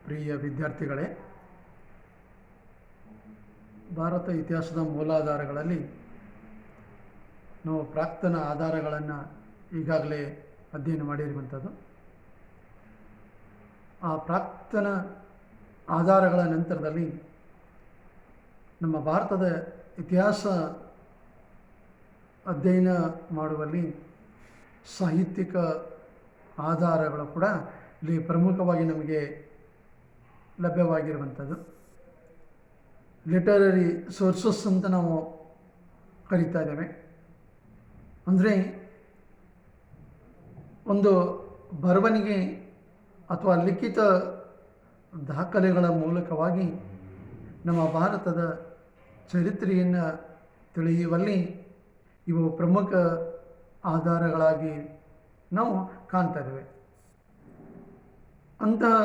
ಪ್ರಿಯ ವಿದ್ಯಾರ್ಥಿಗಳೇ, ಭಾರತ ಇತಿಹಾಸದ ಮೂಲಾಧಾರಗಳಲ್ಲಿ ನಾವು ಪ್ರಾಕ್ತನ ಆಧಾರಗಳನ್ನು ಈಗಾಗಲೇ ಅಧ್ಯಯನ ಮಾಡಿರುವಂಥದ್ದು. ಆ ಪ್ರಾಕ್ತನ ಆಧಾರಗಳ ನಂತರದಲ್ಲಿ ನಮ್ಮ ಭಾರತದ ಇತಿಹಾಸ ಅಧ್ಯಯನ ಮಾಡುವಲ್ಲಿ ಸಾಹಿತ್ಯಿಕ ಆಧಾರಗಳು ಕೂಡ ಇಲ್ಲಿ ಪ್ರಮುಖವಾಗಿ ನಮಗೆ ಲಭ್ಯವಾಗಿರುವಂಥದ್ದು. ಲಿಟರರಿ ಸೋರ್ಸಸ್ ಅಂತ ನಾವು ಕರಿತಾ ಇದ್ದೇವೆ. ಅಂದರೆ ಒಂದು ಬರವಣಿಗೆ ಅಥವಾ ಲಿಖಿತ ದಾಖಲೆಗಳ ಮೂಲಕವಾಗಿ ನಮ್ಮ ಭಾರತದ ಚರಿತ್ರೆಯನ್ನು ತಿಳಿಯುವಲ್ಲಿ ಇವು ಪ್ರಮುಖ ಆಧಾರಗಳಾಗಿ ನಾವು ಕಾಣ್ತಾ ಇದ್ದೇವೆ. ಅಂತಹ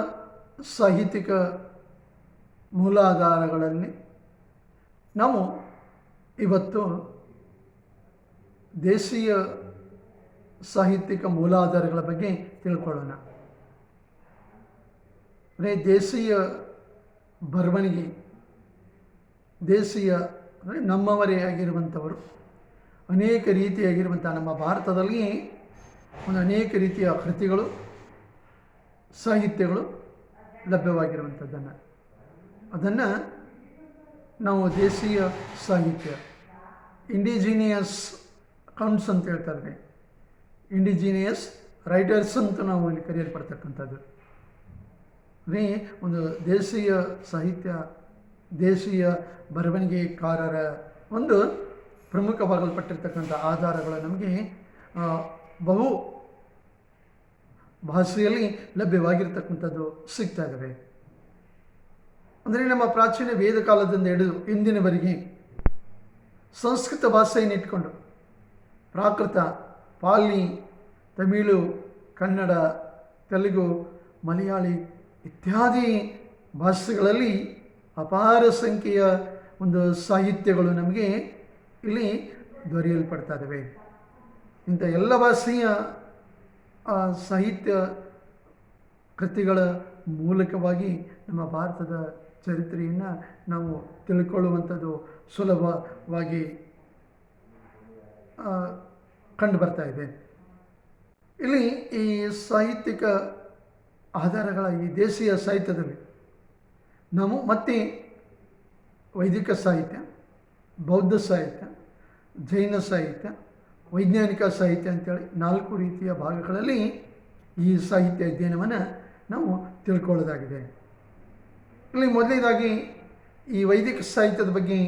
ಸಾಹಿತ್ಯಿಕ ಮೂಲಾಧಾರಗಳಲ್ಲಿ ನಾವು ಇವತ್ತು ದೇಶೀಯ ಸಾಹಿತ್ಯಿಕ ಮೂಲಾಧಾರಗಳ ಬಗ್ಗೆ ತಿಳ್ಕೊಳ್ಳೋಣ. ಅಂದರೆ ದೇಶೀಯ ಬರವಣಿಗೆ, ದೇಶೀಯ ಅಂದರೆ ನಮ್ಮವರೇ ಆಗಿರುವಂಥವರು ಅನೇಕ ರೀತಿಯಾಗಿರುವಂಥ ನಮ್ಮ ಭಾರತದಲ್ಲಿ ಒಂದು ಅನೇಕ ರೀತಿಯ ಕೃತಿಗಳು, ಸಾಹಿತ್ಯಗಳು ಲಭ್ಯವಾಗಿರುವಂಥದ್ದನ್ನು ಅದನ್ನು ನಾವು ದೇಶೀಯ ಸಾಹಿತ್ಯ, ಇಂಡಿಜಿನಿಯಸ್ ಅಕೌಂಟ್ಸ್ ಅಂತ ಹೇಳ್ತಾ ಇದ್ವಿ. ಇಂಡಿಜಿನಿಯಸ್ ರೈಟರ್ಸ್ ಅಂತ ನಾವು ಇಲ್ಲಿ ಕರೆಯಲ್ಪಡ್ತಕ್ಕಂಥದ್ದು. ಅಂದರೆ ಒಂದು ದೇಶೀಯ ಸಾಹಿತ್ಯ, ದೇಶೀಯ ಬರವಣಿಗೆಕಾರರ ಒಂದು ಪ್ರಮುಖವಾಗಲ್ಪಟ್ಟಿರ್ತಕ್ಕಂಥ ಆಧಾರಗಳು ನಮಗೆ ಬಹು ಭಾಷೆಯಲ್ಲಿ ಲಭ್ಯವಾಗಿರ್ತಕ್ಕಂಥದ್ದು ಸಿಗ್ತಾ ಇದ್ದಾವೆ. ಅಂದರೆ ನಮ್ಮ ಪ್ರಾಚೀನ ವೇದ ಕಾಲದಿಂದ ಹಿಡಿದು ಇಂದಿನವರೆಗೆ ಸಂಸ್ಕೃತ ಭಾಷೆಯನ್ನು ಇಟ್ಕೊಂಡು ಪ್ರಾಕೃತ, ಪಾಲಿ, ತಮಿಳು, ಕನ್ನಡ, ತೆಲುಗು, ಮಲಯಾಳಿ ಇತ್ಯಾದಿ ಭಾಷೆಗಳಲ್ಲಿ ಅಪಾರ ಸಂಖ್ಯೆಯ ಒಂದು ಸಾಹಿತ್ಯಗಳು ನಮಗೆ ಇಲ್ಲಿ ದೊರೆಯಲ್ಪಡ್ತಾ ಇದ್ದಾವೆ. ಇಂಥ ಎಲ್ಲ ಭಾಷೆಯ ಸಾಹಿತ್ಯ ಕೃತಿಗಳ ಮೂಲಕವಾಗಿ ನಮ್ಮ ಭಾರತದ ಚರಿತ್ರೆಯನ್ನು ನಾವು ತಿಳ್ಕೊಳ್ಳುವಂಥದ್ದು ಸುಲಭವಾಗಿ ಕಂಡು ಬರ್ತಾ ಇದೆ. ಇಲ್ಲಿ ಈ ಸಾಹಿತ್ಯಿಕ ಆಧಾರಗಳ ಈ ದೇಶೀಯ ಸಾಹಿತ್ಯದಲ್ಲಿ ನಾವು ಮತ್ತೆ ವೈದಿಕ ಸಾಹಿತ್ಯ, ಬೌದ್ಧ ಸಾಹಿತ್ಯ, ಜೈನ ಸಾಹಿತ್ಯ, ವೈಜ್ಞಾನಿಕ ಸಾಹಿತ್ಯ ಅಂತೇಳಿ 4 ರೀತಿಯ ಭಾಗಗಳಲ್ಲಿ ಈ ಸಾಹಿತ್ಯ ಅಧ್ಯಯನವನ್ನು ನಾವು ತಿಳ್ಕೊಳ್ಳೋದಾಗಿದೆ. ಇಲ್ಲಿ ಮೊದಲನೇದಾಗಿ ಈ ವೈದಿಕ ಸಾಹಿತ್ಯದ ಬಗ್ಗೆ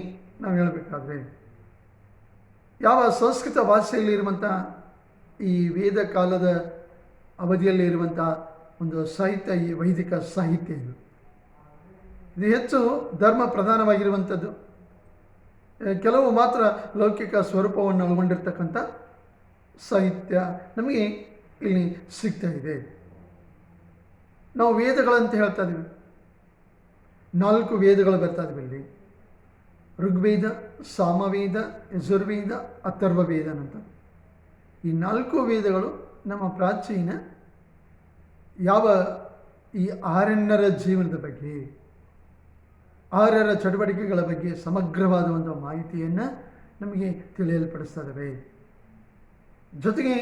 ನಾವು ಹೇಳಬೇಕಾದ್ರೆ, ಯಾವ ಸಂಸ್ಕೃತ ಭಾಷೆಯಲ್ಲಿರುವಂಥ ಈ ವೇದ ಕಾಲದ ಅವಧಿಯಲ್ಲಿ ಇರುವಂಥ ಒಂದು ಸಾಹಿತ್ಯ ಈ ವೈದಿಕ ಸಾಹಿತ್ಯ. ಇದು ಹೆಚ್ಚು ಧರ್ಮ ಪ್ರಧಾನವಾಗಿರುವಂಥದ್ದು, ಕೆಲವು ಮಾತ್ರ ಲೌಕಿಕ ಸ್ವರೂಪವನ್ನು ಒಳಗೊಂಡಿರ್ತಕ್ಕಂಥ ಸಾಹಿತ್ಯ ನಮಗೆ ಇಲ್ಲಿ ಸಿಗ್ತಾ ಇದೆ. ನಾವು ವೇದಗಳಂತ ಹೇಳ್ತಾ ಇದ್ದೀವಿ, 4 ವೇದಗಳು ಬರ್ತಾ ಇದ್ದೀವಿ ಇಲ್ಲಿ: ಋಗ್ವೇದ, ಸಾಮವೇದ, ಯಜುರ್ವೇದ, ಅಥರ್ವವೇದ ಅಂತ. ಈ 4 ವೇದಗಳು ನಮ್ಮ ಪ್ರಾಚೀನ ಯಾವ ಈ ಆರ್ಯನ್ನರ ಜೀವನದ ಬಗ್ಗೆ, ಆರ್ಯರ ಚಟುವಟಿಕೆಗಳ ಬಗ್ಗೆ ಸಮಗ್ರವಾದ ಒಂದು ಮಾಹಿತಿಯನ್ನು ನಮಗೆ ತಿಳಿಯಲ್ಪಡಿಸ್ತಾ ಇದ್ದಾವೆ. ಜೊತೆಗೆ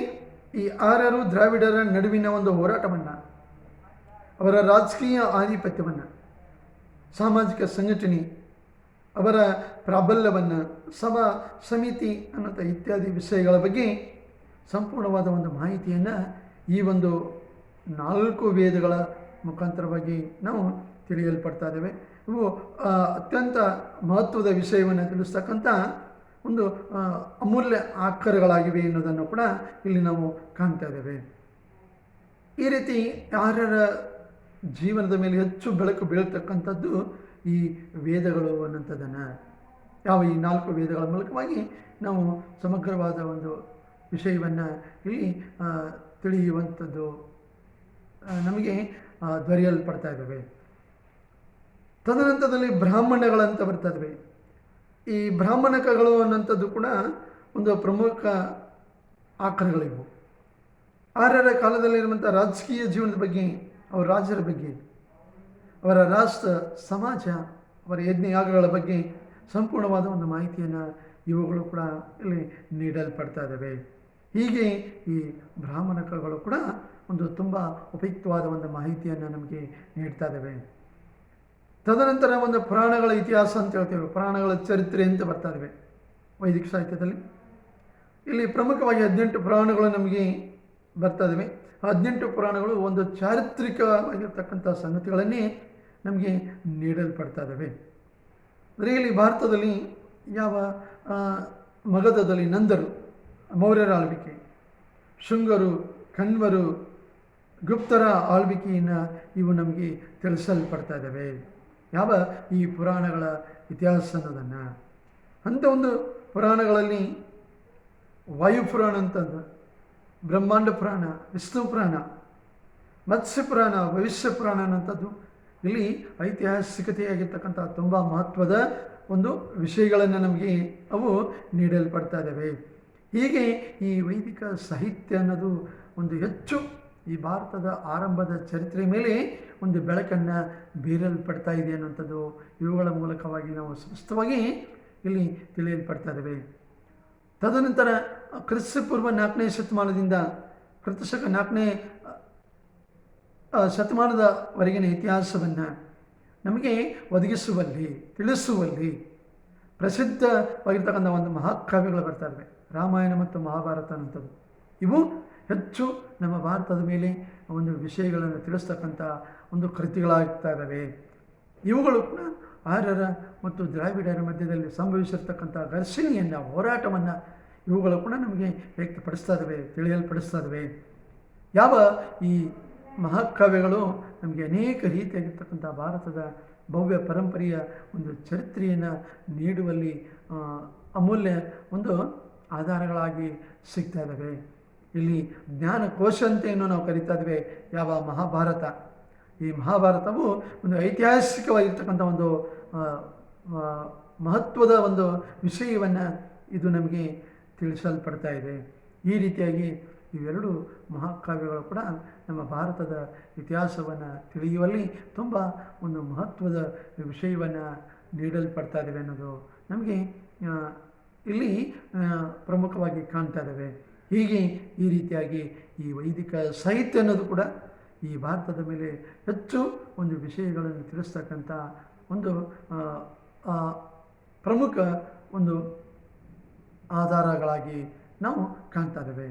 ಈ ಆರ್ಯರು ದ್ರಾವಿಡರ ನಡುವಿನ ಒಂದು ಹೋರಾಟವನ್ನು, ಅವರ ರಾಜಕೀಯ ಆಧಿಪತ್ಯವನ್ನು, ಸಾಮಾಜಿಕ ಸಂಘಟನೆ, ಅವರ ಪ್ರಾಬಲ್ಯವನ್ನು, ಸಭಾ ಸಮಿತಿ ಅನ್ನೋಂಥ ಇತ್ಯಾದಿ ವಿಷಯಗಳ ಬಗ್ಗೆ ಸಂಪೂರ್ಣವಾದ ಒಂದು ಮಾಹಿತಿಯನ್ನು ಈ ಒಂದು 4 ವೇದಗಳ ಮುಖಾಂತರವಾಗಿ ನಾವು ತಿಳಿಯಲ್ಪಡ್ತಾ ಇದ್ದೇವೆ. ಇವು ಅತ್ಯಂತ ಮಹತ್ವದ ವಿಷಯವನ್ನು ತಿಳಿಸ್ತಕ್ಕಂಥ ಒಂದು ಅಮೂಲ್ಯ ಆಕರಗಳಾಗಿವೆ ಎನ್ನುವುದನ್ನು ಕೂಡ ಇಲ್ಲಿ ನಾವು ಕಾಣ್ತಾ ಇದ್ದೇವೆ. ಈ ರೀತಿ ಆರ್ಯರ ಜೀವನದ ಮೇಲೆ ಹೆಚ್ಚು ಬೆಳಕು ಬೀಳ್ತಕ್ಕಂಥದ್ದು ಈ ವೇದಗಳು ಅನ್ನೋಂಥದ್ದನ್ನು, ಯಾವ ಈ 4 ವೇದಗಳ ಮೂಲಕವಾಗಿ ನಾವು ಸಮಗ್ರವಾದ ಒಂದು ವಿಷಯವನ್ನು ಇಲ್ಲಿ ತಿಳಿಯುವಂಥದ್ದು ನಮಗೆ ದೊರೆಯಲ್ಪಡ್ತಾ ಇದ್ದಾವೆ. ತದನಂತರದಲ್ಲಿ ಬ್ರಾಹ್ಮಣಗಳಂತ ಬರ್ತಾ ಇದ್ದಾವೆ. ಈ ಬ್ರಾಹ್ಮಣಕಗಳು ಅನ್ನೋಂಥದ್ದು ಕೂಡ ಒಂದು ಪ್ರಮುಖ ಆಕರಗಳಿವು. ಆರ್ಯರ ಕಾಲದಲ್ಲಿರುವಂಥ ರಾಜಕೀಯ ಜೀವನದ ಬಗ್ಗೆ, ಅವ್ರ ರಾಜರ ಬಗ್ಗೆ, ಅವರ ರಾಷ್ಟ್ರ, ಸಮಾಜ, ಅವರ ಯಜ್ಞಯಾಗಗಳ ಬಗ್ಗೆ ಸಂಪೂರ್ಣವಾದ ಒಂದು ಮಾಹಿತಿಯನ್ನು ಇವುಗಳು ಕೂಡ ಇಲ್ಲಿ ನೀಡಲ್ಪಡ್ತಾ ಇದ್ದಾವೆ. ಹೀಗೆ ಈ ಬ್ರಾಹ್ಮಣಕಗಳು ಕೂಡ ಒಂದು ತುಂಬ ಉಪಯುಕ್ತವಾದ ಒಂದು ಮಾಹಿತಿಯನ್ನು ನಮಗೆ ನೀಡ್ತಾ ಇದ್ದಾವೆ. ತದನಂತರ ಒಂದು ಪುರಾಣಗಳ ಇತಿಹಾಸ ಅಂತ ಹೇಳ್ತೇವೆ, ಪುರಾಣಗಳ ಚರಿತ್ರೆ ಅಂತ ಬರ್ತಾ ಇದ್ದಾವೆ ವೈದಿಕ ಸಾಹಿತ್ಯದಲ್ಲಿ. ಇಲ್ಲಿ ಪ್ರಮುಖವಾಗಿ 18 ಪುರಾಣಗಳು ನಮಗೆ ಬರ್ತಾ ಇದ್ದಾವೆ. ಆ 18 ಪುರಾಣಗಳು ಒಂದು ಚಾರಿತ್ರಿಕವಾಗಿರ್ತಕ್ಕಂಥ ಸಂಗತಿಗಳನ್ನೇ ನಮಗೆ ನೀಡಲ್ಪಡ್ತಾ ಇದ್ದಾವೆ. ಅಂದರೆ ಇಲ್ಲಿ ಭಾರತದಲ್ಲಿ ಯಾವ ಮಗಧದಲ್ಲಿ ನಂದರು, ಮೌರ್ಯರ ಆಳ್ವಿಕೆ, ಶುಂಗರು, ಕಣ್ವರು, ಗುಪ್ತರ ಆಳ್ವಿಕೆಯನ್ನು ಇವು ನಮಗೆ ತಿಳಿಸಲ್ಪಡ್ತಾ ಇದ್ದಾವೆ. ಯಾವ ಈ ಪುರಾಣಗಳ ಇತಿಹಾಸ ಅನ್ನೋದನ್ನು. ಅಂಥ ಒಂದು ಪುರಾಣಗಳಲ್ಲಿ ವಾಯುಪುರಾಣ ಅಂತಂದು, ಬ್ರಹ್ಮಾಂಡ ಪುರಾಣ, ವಿಷ್ಣು ಪುರಾಣ, ಮತ್ಸ್ಯ ಪುರಾಣ, ಭವಿಷ್ಯ ಪುರಾಣ ಅನ್ನೋಂಥದ್ದು ಇಲ್ಲಿ ಐತಿಹಾಸಿಕತೆಯಾಗಿರ್ತಕ್ಕಂಥ ತುಂಬ ಮಹತ್ವದ ಒಂದು ವಿಷಯಗಳನ್ನು ನಮಗೆ ಅವು ನೀಡಲ್ಪಡ್ತಾ ಇದ್ದಾವೆ. ಹೀಗೆ ಈ ವೈದಿಕ ಸಾಹಿತ್ಯ ಅನ್ನೋದು ಒಂದು ಹೆಚ್ಚು ಈ ಭಾರತದ ಆರಂಭದ ಚರಿತ್ರೆ ಮೇಲೆ ಒಂದು ಬೆಳಕನ್ನು ಬೀರಲ್ಪಡ್ತಾ ಇದೆ ಅನ್ನುವಂಥದ್ದು ಇವುಗಳ ಮೂಲಕವಾಗಿ ನಾವು ಸ್ಪಷ್ಟವಾಗಿ ಇಲ್ಲಿ ತಿಳಿಯಲ್ಪಡ್ತಾ ಇದ್ದೇವೆ. ತದನಂತರ ಕ್ರಿಸ್ತಪೂರ್ವ 4ನೇ ಶತಮಾನದಿಂದ ಕ್ರಿಸ್ತಶಕ 4ನೇ ಶತಮಾನದವರೆಗಿನ ಇತಿಹಾಸವನ್ನು ನಮಗೆ ಒದಗಿಸುವಲ್ಲಿ, ತಿಳಿಸುವಲ್ಲಿ ಪ್ರಸಿದ್ಧವಾಗಿರ್ತಕ್ಕಂಥ ಒಂದು ಮಹಾಕಾವ್ಯಗಳು ಬರ್ತಾ ಇವೆ. ರಾಮಾಯಣ ಮತ್ತು ಮಹಾಭಾರತ ಅನ್ನೋಂಥದ್ದು ಇವು ಹೆಚ್ಚು ನಮ್ಮ ಭಾರತದ ಮೇಲೆ ಒಂದು ವಿಷಯಗಳನ್ನು ತಿಳಿಸ್ತಕ್ಕಂಥ ಒಂದು ಕೃತಿಗಳಾಗ್ತಾ ಇದ್ದಾವೆ. ಇವುಗಳು ಕೂಡ ಆರ್ಯರ ಮತ್ತು ದ್ರಾವಿಡರ ಮಧ್ಯದಲ್ಲಿ ಸಂಭವಿಸಿರ್ತಕ್ಕಂಥ ಘರ್ಷಣೆಯನ್ನು, ಹೋರಾಟವನ್ನು ಇವುಗಳು ಕೂಡ ನಮಗೆ ವ್ಯಕ್ತಪಡಿಸ್ತಾ ಇದ್ದಾವೆ, ತಿಳಿಯಲ್ಪಡಿಸ್ತಾ ಇದ್ದಾವೆ. ಯಾವ ಈ ಮಹಾಕಾವ್ಯಗಳು ನಮಗೆ ಅನೇಕ ರೀತಿಯಾಗಿರ್ತಕ್ಕಂಥ ಭಾರತದ ಭವ್ಯ ಪರಂಪರೆಯ ಒಂದು ಚರಿತ್ರೆಯನ್ನು ನೀಡುವಲ್ಲಿ ಅಮೂಲ್ಯ ಒಂದು ಆಧಾರಗಳಾಗಿ ಸಿಗ್ತಾ ಇದ್ದಾವೆ. ಇಲ್ಲಿ ಜ್ಞಾನಕೋಶ ಅಂತ ಏನು ನಾವು ಕರಿತಾ ಇದ್ದೇವೆ ಯಾವ ಮಹಾಭಾರತ. ಈ ಮಹಾಭಾರತವು ಒಂದು ಐತಿಹಾಸಿಕವಾಗಿರ್ತಕ್ಕಂಥ ಒಂದು ಮಹತ್ವದ ಒಂದು ವಿಷಯವನ್ನು ಇದು ನಮಗೆ ತಿಳಿಸಲ್ಪಡ್ತಾ ಇದೆ. ಈ ರೀತಿಯಾಗಿ ಇವೆರಡು ಮಹಾಕಾವ್ಯಗಳು ಕೂಡ ನಮ್ಮ ಭಾರತದ ಇತಿಹಾಸವನ್ನು ತಿಳಿಯುವಲ್ಲಿ ತುಂಬ ಒಂದು ಮಹತ್ವದ ವಿಷಯವನ್ನು ನೀಡಲ್ಪಡ್ತಾ ಇದ್ದಾವೆ ಅನ್ನೋದು ನಮಗೆ ಇಲ್ಲಿ ಪ್ರಮುಖವಾಗಿ ಕಾಣ್ತಾ ಇದ್ದಾವೆ. ಹೀಗೆ ಈ ರೀತಿಯಾಗಿ ಈ ವೈದಿಕ ಸಾಹಿತ್ಯ ಅನ್ನೋದು ಕೂಡ ಈ ಭಾರತದ ಮೇಲೆ ಹೆಚ್ಚು ಒಂದು ವಿಷಯಗಳನ್ನು ತಿಳಿಸ್ತಕ್ಕಂಥ ಒಂದು ಪ್ರಮುಖ ಒಂದು ಆಧಾರಗಳಾಗಿ ನಾವು ಕಾಣ್ತಾ ಇದ್ದೇವೆ.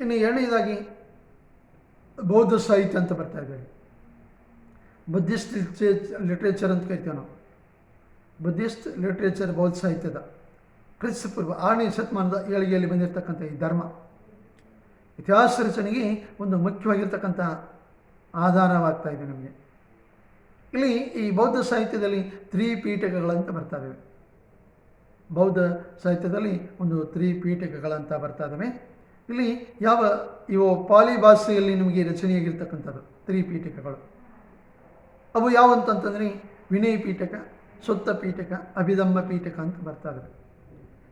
ಇನ್ನು ಎರಡನೇದಾಗಿ ಬೌದ್ಧ ಸಾಹಿತ್ಯ ಅಂತ ಬರ್ತಾ ಇದ್ದೇವೆ. ಬುದ್ಧಿಸ್ಟ್ ಲಿಟ್ರೇಚರ್ ಅಂತ ಕರಿತೀವಿ ನಾವು. ಬುದ್ಧಿಸ್ಟ್ ಲಿಟ್ರೇಚರ್ ಬೌದ್ಧ ಸಾಹಿತ್ಯದ ಕ್ರಿಸ್ತಪೂರ್ವ 6ನೇ ಶತಮಾನದ ಏಳಿಗೆಯಲ್ಲಿ ಬಂದಿರತಕ್ಕಂಥ ಈ ಧರ್ಮ ಇತಿಹಾಸ ರಚನೆಗೆ ಒಂದು ಮುಖ್ಯವಾಗಿರ್ತಕ್ಕಂಥ ಆಧಾರವಾಗ್ತಾ ಇದೆ ನಮಗೆ. ಇಲ್ಲಿ ಈ ಬೌದ್ಧ ಸಾಹಿತ್ಯದಲ್ಲಿ ತ್ರಿಪೀಠಕಗಳಂತ ಬರ್ತಾ ಇದ್ದಾವೆ. ಬೌದ್ಧ ಸಾಹಿತ್ಯದಲ್ಲಿ ಒಂದು ತ್ರಿಪೀಠಕಗಳಂತ ಬರ್ತಾ ಇದ್ದಾವೆ. ಇಲ್ಲಿ ಯಾವ ಇವು ಪಾಲಿ ಭಾಷೆಯಲ್ಲಿ ನಿಮಗೆ ರಚನೆಯಾಗಿರ್ತಕ್ಕಂಥದ್ದು ತ್ರಿಪೀಠಕಗಳು. ಅವು ಯಾವಂತಂತಂದರೆ ವಿನಯ ಪೀಠಕ, ಸುತ್ತ ಪೀಠಕ, ಅಭಿಧಮ್ಮ ಪೀಠಕ ಅಂತ ಬರ್ತಾ ಇದ್ದಾವೆ.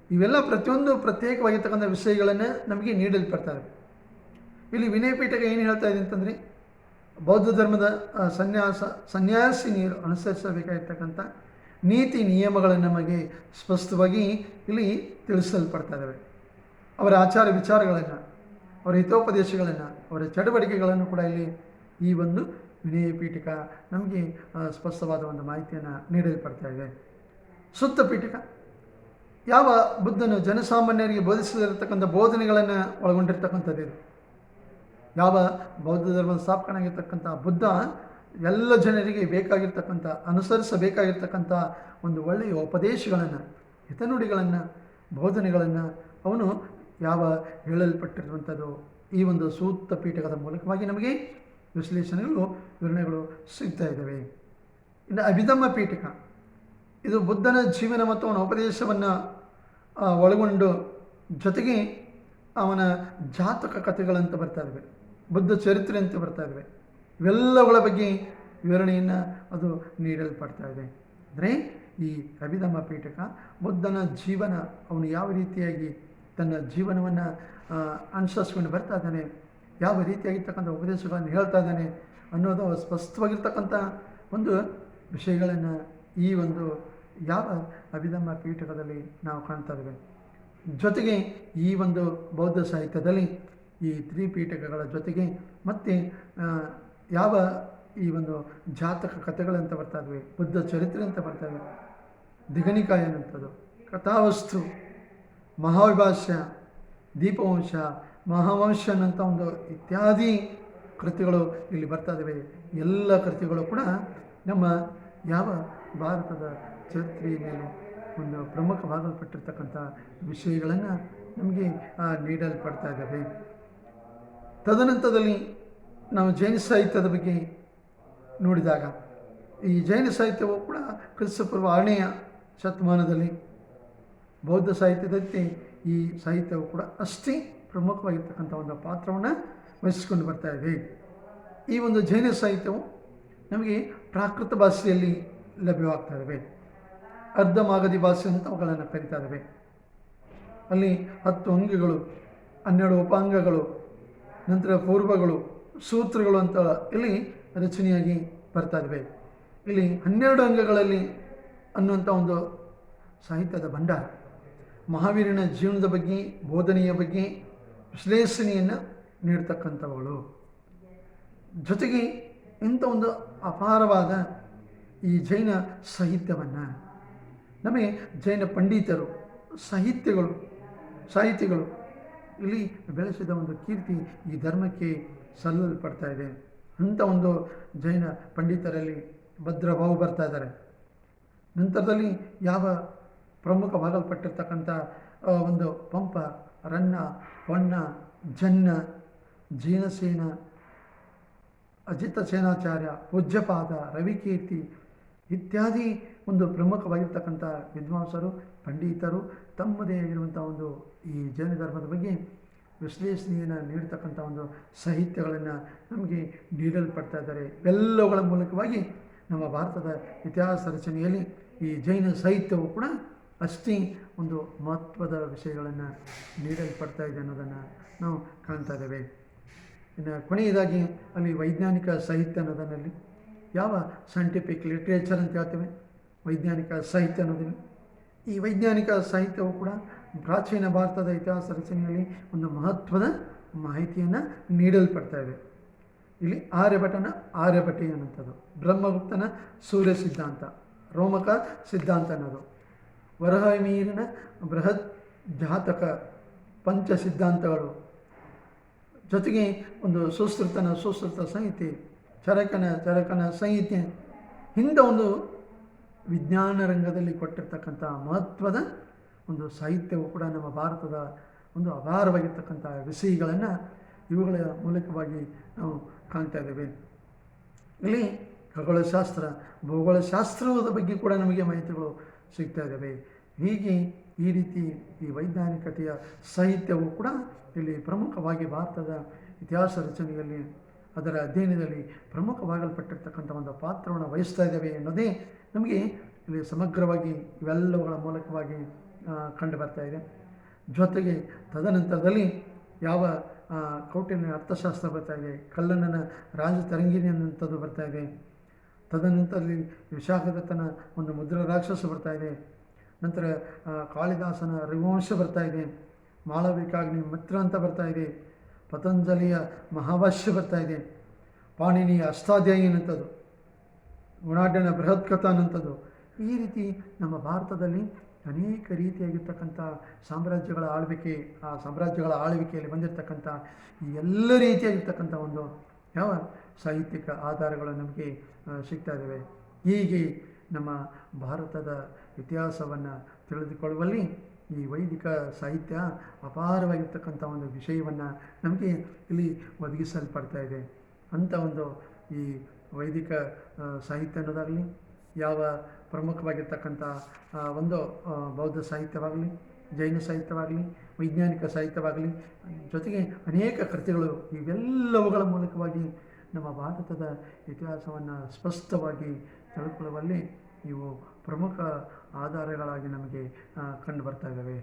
ಇವೆಲ್ಲ ಪ್ರತಿಯೊಂದು ಪ್ರತ್ಯೇಕವಾಗಿರ್ತಕ್ಕಂಥ ವಿಷಯಗಳನ್ನು ನಮಗೆ ನೀಡಲ್ಪಡ್ತಾರೆ. ಇಲ್ಲಿ ವಿನಯ ಪೀಠಕ ಏನು ಹೇಳ್ತಾ ಇದೆ ಅಂತಂದರೆ ಬೌದ್ಧ ಧರ್ಮದ ಸನ್ಯಾಸಿನಿಯರು ಅನುಸರಿಸಬೇಕಾಗಿರ್ತಕ್ಕಂಥ ನೀತಿ ನಿಯಮಗಳನ್ನು ನಮಗೆ ಸ್ಪಷ್ಟವಾಗಿ ಇಲ್ಲಿ ತಿಳಿಸಲ್ಪಡ್ತಾ ಇದ್ದಾವೆ. ಅವರ ಆಚಾರ ವಿಚಾರಗಳನ್ನು, ಅವರ ಹಿತೋಪದೇಶಗಳನ್ನು, ಅವರ ಚಟುವಟಿಕೆಗಳನ್ನು ಕೂಡ ಇಲ್ಲಿ ಈ ಒಂದು ವಿನಯ ಪೀಠಕ ನಮಗೆ ಸ್ಪಷ್ಟವಾದ ಒಂದು ಮಾಹಿತಿಯನ್ನು ನೀಡಲ್ಪಡ್ತಾ ಇದೆ. ಸುತ್ತ ಪೀಠಕ ಯಾವ ಬುದ್ಧನು ಜನಸಾಮಾನ್ಯರಿಗೆ ಬೋಧಿಸಲಿರತಕ್ಕಂಥ ಬೋಧನೆಗಳನ್ನು ಒಳಗೊಂಡಿರ್ತಕ್ಕಂಥದ್ದು ಇದು. ಯಾವ ಬೌದ್ಧ ಧರ್ಮದ ಸ್ಥಾಪಕನಾಗಿರ್ತಕ್ಕಂಥ ಬುದ್ಧ ಎಲ್ಲ ಜನರಿಗೆ ಬೇಕಾಗಿರ್ತಕ್ಕಂಥ ಅನುಸರಿಸಬೇಕಾಗಿರ್ತಕ್ಕಂಥ ಒಂದು ಒಳ್ಳೆಯ ಉಪದೇಶಗಳನ್ನು, ಹಿತನುಡಿಗಳನ್ನು, ಬೋಧನೆಗಳನ್ನು ಅವನು ಯಾವ ಹೇಳಲ್ಪಟ್ಟಿರುವಂಥದ್ದು ಈ ಒಂದು ಸೂತ್ತ ಪೀಠಕದ ಮೂಲಕವಾಗಿ ನಮಗೆ ವಿಶ್ಲೇಷಣೆಗಳು, ವಿವರಣೆಗಳು ಸಿಗ್ತಾ ಇದ್ದಾವೆ. ಇನ್ನು ಅಭಿಧಮ್ಮ ಪೀಠಕ ಇದು ಬುದ್ಧನ ಜೀವನ ಮತ್ತು ಅವನ ಉಪದೇಶವನ್ನು ಒಳಗೊಂಡು ಜೊತೆಗೆ ಅವನ ಜಾತಕ ಕಥೆಗಳಂತ ಬರ್ತಾ ಇದ್ದಾವೆ, ಬುದ್ಧ ಚರಿತ್ರೆ ಅಂತ ಬರ್ತಾ ಇದ್ದಾವೆ. ಇವೆಲ್ಲಗಳ ಬಗ್ಗೆ ವಿವರಣೆಯನ್ನು ಅದು ನೀಡಲ್ಪಡ್ತಾ ಇದೆ. ಅಂದರೆ ಈ ಅಭಿಧಮ್ಮ ಪೀಠಕ ಬುದ್ಧನ ಜೀವನ, ಅವನು ಯಾವ ರೀತಿಯಾಗಿ ತನ್ನ ಜೀವನವನ್ನು ಅನುಸರಿಸ್ಕೊಂಡು ಬರ್ತಾ ಇದ್ದಾನೆ, ಯಾವ ರೀತಿಯಾಗಿರ್ತಕ್ಕಂಥ ಉಪದೇಶಗಳನ್ನು ಹೇಳ್ತಾ ಇದ್ದಾನೆ ಅನ್ನೋದು ಸ್ಪಷ್ಟವಾಗಿರ್ತಕ್ಕಂಥ ಒಂದು ವಿಷಯಗಳನ್ನು ಈ ಒಂದು ಯಾವ ಅಭಿಧಮ್ಮ ಪೀಠಕದಲ್ಲಿ ನಾವು ಕಾಣ್ತಾ ಇದ್ದೇವೆ. ಜೊತೆಗೆ ಈ ಒಂದು ಬೌದ್ಧ ಸಾಹಿತ್ಯದಲ್ಲಿ ಈ ತ್ರಿಪೀಠಕಗಳ ಜೊತೆಗೆ ಮತ್ತು ಯಾವ ಈ ಒಂದು ಜಾತಕ ಕಥೆಗಳಂತ ಬರ್ತಾ ಇದ್ವಿ, ಬುದ್ಧ ಚರಿತ್ರೆ ಅಂತ ಬರ್ತಾ ಇವೆ, ದಿಗಣಿಕಾಯ ಅನ್ನಂಥದ್ದು, ಕಥಾವಸ್ತು, ಮಹಾವಿಭಾಷ್ಯ, ದೀಪವಂಶ, ಮಹಾವಂಶ ಅನ್ನಂಥ ಒಂದು ಇತ್ಯಾದಿ ಕೃತಿಗಳು ಇಲ್ಲಿ ಬರ್ತಾ ಇದ್ದಾವೆ. ಎಲ್ಲ ಕೃತಿಗಳು ಕೂಡ ನಮ್ಮ ಯಾವ ಭಾರತದ ಚರಿತ್ರೆಯ ಮೇಲೆ ಒಂದು ಪ್ರಮುಖವಾಗಲ್ಪಟ್ಟಿರ್ತಕ್ಕಂಥ ವಿಷಯಗಳನ್ನು ನಮಗೆ ನೀಡಲ್ಪಡ್ತಾ ಇದ್ದಾವೆ. ತದನಂತರದಲ್ಲಿ ನಾವು ಜೈನ ಸಾಹಿತ್ಯದ ಬಗ್ಗೆ ನೋಡಿದಾಗ ಈ ಜೈನ ಸಾಹಿತ್ಯವು ಕೂಡ ಕ್ರಿಸ್ತಪೂರ್ವ 6ನೇ ಶತಮಾನದಲ್ಲಿ ಬೌದ್ಧ ಸಾಹಿತ್ಯದಂತೆ ಈ ಸಾಹಿತ್ಯವು ಕೂಡ ಅಷ್ಟೇ ಪ್ರಮುಖವಾಗಿರ್ತಕ್ಕಂಥ ಒಂದು ಪಾತ್ರವನ್ನು ವಹಿಸಿಕೊಂಡು ಬರ್ತಾ ಇದೆ. ಈ ಒಂದು ಜೈನ ಸಾಹಿತ್ಯವು ನಮಗೆ ಪ್ರಾಕೃತ ಭಾಷೆಯಲ್ಲಿ ಲಭ್ಯವಾಗ್ತಾ ಇದ್ದಾವೆ. ಅರ್ಧ ಮಾಗಧಿ ಭಾಷೆ ಅಂತ ಅವುಗಳನ್ನು ಕರೀತಾ ಇದ್ದಾವೆ. ಅಲ್ಲಿ 10 ಅಂಗಗಳು, 12 ಉಪಾಂಗಗಳು, ನಂತರ ಪೂರ್ವಗಳು, ಸೂತ್ರಗಳು ಅಂತ ಇಲ್ಲಿ ರಚನೆಯಾಗಿ ಬರ್ತಾ ಇದ್ದಾವೆ. ಇಲ್ಲಿ 12 ಅಂಗಗಳಲ್ಲಿ ಅನ್ನುವಂಥ ಒಂದು ಸಾಹಿತ್ಯದ ಭಂಡಾರ ಮಹಾವೀರನ ಜೀವನದ ಬಗ್ಗೆ, ಬೋಧನೆಯ ಬಗ್ಗೆ ವಿಶ್ಲೇಷಣೆಯನ್ನು ನೀಡ್ತಕ್ಕಂಥವುಗಳು. ಜೊತೆಗೆ ಇಂಥ ಒಂದು ಅಪಾರವಾದ ಈ ಜೈನ ಸಾಹಿತ್ಯವನ್ನು ನಮಗೆ ಜೈನ ಪಂಡಿತರು, ಸಾಹಿತಿಗಳು ಇಲ್ಲಿ ಬೆಳೆಸಿದ ಒಂದು ಕೀರ್ತಿ ಈ ಧರ್ಮಕ್ಕೆ ಸಲ್ಲಲ್ಪಡ್ತಾ ಇದೆ. ಅಂಥ ಒಂದು ಜೈನ ಪಂಡಿತರಲ್ಲಿ ಭದ್ರಭಾವು ಬರ್ತಾ ಇದ್ದಾರೆ. ನಂತರದಲ್ಲಿ ಯಾವ ಪ್ರಮುಖವಾಗಲ್ಪಟ್ಟಿರ್ತಕ್ಕಂಥ ಒಂದು ಪಂಪ, ರನ್ನ, ಪೊನ್ನ, ಜನ್ನ, ಜೀನಸೇನ, ಅಜಿತ ಸೇನಾಚಾರ್ಯ, ಪೂಜ್ಯಪಾದ, ರವಿಕೀರ್ತಿ ಇತ್ಯಾದಿ ಒಂದು ಪ್ರಮುಖವಾಗಿರ್ತಕ್ಕಂಥ ವಿದ್ವಾಂಸರು, ಪಂಡಿತರು ತಮ್ಮದೇ ಆಗಿರುವಂಥ ಒಂದು ಈ ಜೈನ ಧರ್ಮದ ಬಗ್ಗೆ ವಿಶ್ಲೇಷಣೆಯನ್ನು ನೀಡ್ತಕ್ಕಂಥ ಒಂದು ಸಾಹಿತ್ಯಗಳನ್ನು ನಮಗೆ ನೀಡಲ್ಪಡ್ತಾ ಇದ್ದಾರೆ. ಇವೆಲ್ಲವುಗಳ ಮೂಲಕವಾಗಿ ನಮ್ಮ ಭಾರತದ ಇತಿಹಾಸ ರಚನೆಯಲ್ಲಿ ಈ ಜೈನ ಸಾಹಿತ್ಯವು ಕೂಡ ಅಷ್ಟೇ ಒಂದು ಮಹತ್ವದ ವಿಷಯಗಳನ್ನು ನೀಡಲ್ಪಡ್ತಾ ಇದೆ ಅನ್ನೋದನ್ನು ನಾವು ಕಾಣ್ತಾ ಇದ್ದೇವೆ. ಇನ್ನು ಕೊನೆಯದಾಗಿ ಅಲ್ಲಿ ವೈಜ್ಞಾನಿಕ ಸಾಹಿತ್ಯ ಅನ್ನೋದನ್ನಲ್ಲಿ ಯಾವ ಸೈಂಟಿಫಿಕ್ ಲಿಟ್ರೇಚರ್ ಅಂತ ಹೇಳ್ತೇವೆ, ವೈಜ್ಞಾನಿಕ ಸಾಹಿತ್ಯ ಅನ್ನೋದಲ್ಲಿ ಈ ವೈಜ್ಞಾನಿಕ ಸಾಹಿತ್ಯವು ಕೂಡ ಪ್ರಾಚೀನ ಭಾರತದ ಇತಿಹಾಸ ರಚನೆಯಲ್ಲಿ ಒಂದು ಮಹತ್ವದ ಮಾಹಿತಿಯನ್ನು ನೀಡಲ್ಪಡ್ತಾ ಇದೆ. ಇಲ್ಲಿ ಆರ್ಯಭಟನ ಆರ್ಯಭಟಿ ಅನ್ನೋಂಥದ್ದು, ಬ್ರಹ್ಮಗುಪ್ತನ ಸೂರ್ಯ ಸಿದ್ಧಾಂತ, ರೋಮಕ ಸಿದ್ಧಾಂತ ಅನ್ನೋದು, ವರಹಮೀರನ ಬೃಹತ್ ಜಾತಕ ಪಂಚ ಸಿದ್ಧಾಂತಗಳು, ಜೊತೆಗೆ ಒಂದು ಸುಶ್ರುತ ಸಂಹಿತೆ, ಚರಕನ ಸಂಹಿತೆ, ಇಂಥ ಒಂದು ವಿಜ್ಞಾನ ರಂಗದಲ್ಲಿ ಕೊಟ್ಟಿರ್ತಕ್ಕಂಥ ಮಹತ್ವದ ಒಂದು ಸಾಹಿತ್ಯವು ಕೂಡ ನಮ್ಮ ಭಾರತದ ಒಂದು ಅಪಾರವಾಗಿರ್ತಕ್ಕಂಥ ವಿಷಯಗಳನ್ನು ಇವುಗಳ ಮೂಲಕವಾಗಿ ನಾವು ಕಾಣ್ತಾ ಇದ್ದೇವೆ. ಇಲ್ಲಿ ಖಗೋಳಶಾಸ್ತ್ರ, ಭೂಗೋಳಶಾಸ್ತ್ರದ ಬಗ್ಗೆ ಕೂಡ ನಮಗೆ ಮಾಹಿತಿಗಳು ಸಿಗ್ತಾ ಇದ್ದಾವೆ. ಹೀಗೆ ಈ ರೀತಿ ಈ ವೈಜ್ಞಾನಿಕತೆಯ ಸಾಹಿತ್ಯವು ಕೂಡ ಇಲ್ಲಿ ಪ್ರಮುಖವಾಗಿ ಭಾರತದ ಇತಿಹಾಸ ರಚನೆಯಲ್ಲಿ, ಅದರ ಅಧ್ಯಯನದಲ್ಲಿ ಪ್ರಮುಖವಾಗಲ್ಪಟ್ಟಿರ್ತಕ್ಕಂಥ ಒಂದು ಪಾತ್ರವನ್ನು ವಹಿಸ್ತಾ ಇದ್ದೇವೆ ಅನ್ನೋದೇ ನಮಗೆ ಇಲ್ಲಿ ಸಮಗ್ರವಾಗಿ ಇವೆಲ್ಲವುಗಳ ಮೂಲಕವಾಗಿ ಕಂಡು ಬರ್ತಾ ಇದೆ. ಜೊತೆಗೆ ತದನಂತರದಲ್ಲಿ ಯಾವ ಕೌಟಿಲ್ಯನ ಅರ್ಥಶಾಸ್ತ್ರ ಬರ್ತಾ ಇದೆ, ಕಲ್ಲಣ್ಣನ ರಾಜತರಂಗಿಣಿ ಅನ್ನುವಂಥದ್ದು ಬರ್ತಾ ಇದೆ. ತದನಂತರದಲ್ಲಿ ವಿಶಾಖದತ್ತನ ಒಂದು ಮುದ್ರ ರಾಕ್ಷಸ ಬರ್ತಾ ಇದೆ. ನಂತರ ಕಾಳಿದಾಸನ ರಘುವಂಶ ಬರ್ತಾ ಇದೆ. ಮಾಳವಿಕಾಗ್ನಿ ಮಿತ್ರ ಅಂತ ಬರ್ತಾ ಇದೆ. ಪತಂಜಲಿಯ ಮಹಾಭಾಷ್ಯ ಬರ್ತಾ ಇದೆ. ಪಾಣಿನಿಯ ಅಷ್ಟಾಧ್ಯಾಯಿ ಅನ್ನಂಥದ್ದು, ಗುಣಾಢ್ಯನ ಬೃಹತ್ ಕಥಾ ಅನ್ನಂಥದ್ದು. ಈ ರೀತಿ ನಮ್ಮ ಭಾರತದಲ್ಲಿ ಅನೇಕ ರೀತಿಯಾಗಿರ್ತಕ್ಕಂಥ ಸಾಮ್ರಾಜ್ಯಗಳ ಆಳ್ವಿಕೆಯಲ್ಲಿ ಬಂದಿರತಕ್ಕಂಥ ಈ ಎಲ್ಲ ರೀತಿಯಾಗಿರ್ತಕ್ಕಂಥ ಒಂದು ಯಾವ ಸಾಹಿತ್ಯಿಕ ಆಧಾರಗಳು ನಮಗೆ ಸಿಗ್ತಾ ಇದ್ದಾವೆ. ಹೀಗೆ ನಮ್ಮ ಭಾರತದ ಇತಿಹಾಸವನ್ನು ತಿಳಿದುಕೊಳ್ಳುವಲ್ಲಿ ಈ ವೈದಿಕ ಸಾಹಿತ್ಯ ಅಪಾರವಾಗಿರ್ತಕ್ಕಂಥ ಒಂದು ವಿಷಯವನ್ನು ನಮಗೆ ಇಲ್ಲಿ ಒದಗಿಸಲ್ಪಡ್ತಾ ಇದೆ. ಅಂಥ ಒಂದು ಈ ವೈದಿಕ ಸಾಹಿತ್ಯ ಅನ್ನೋದಾಗಲಿ, ಯಾವ ಪ್ರಮುಖವಾಗಿರ್ತಕ್ಕಂಥ ಒಂದು ಬೌದ್ಧ ಸಾಹಿತ್ಯವಾಗಲಿ, ಜೈನ ಸಾಹಿತ್ಯವಾಗಲಿ, ವೈಜ್ಞಾನಿಕ ಸಾಹಿತ್ಯವಾಗಲಿ, ಜೊತೆಗೆ ಅನೇಕ ಕೃತಿಗಳು, ಇವೆಲ್ಲವುಗಳ ಮೂಲಕವಾಗಿ ನಮ್ಮ ಭಾರತದ ಇತಿಹಾಸವನ್ನು ಸ್ಪಷ್ಟವಾಗಿ ತಿಳ್ಕೊಳ್ಳುವಲ್ಲಿ ಇವು ಪ್ರಮುಖ ಆಧಾರಗಳಾಗಿ ನಮಗೆ ಕಂಡು ಬರ್ತಾ ಇದ್ದಾವೆ.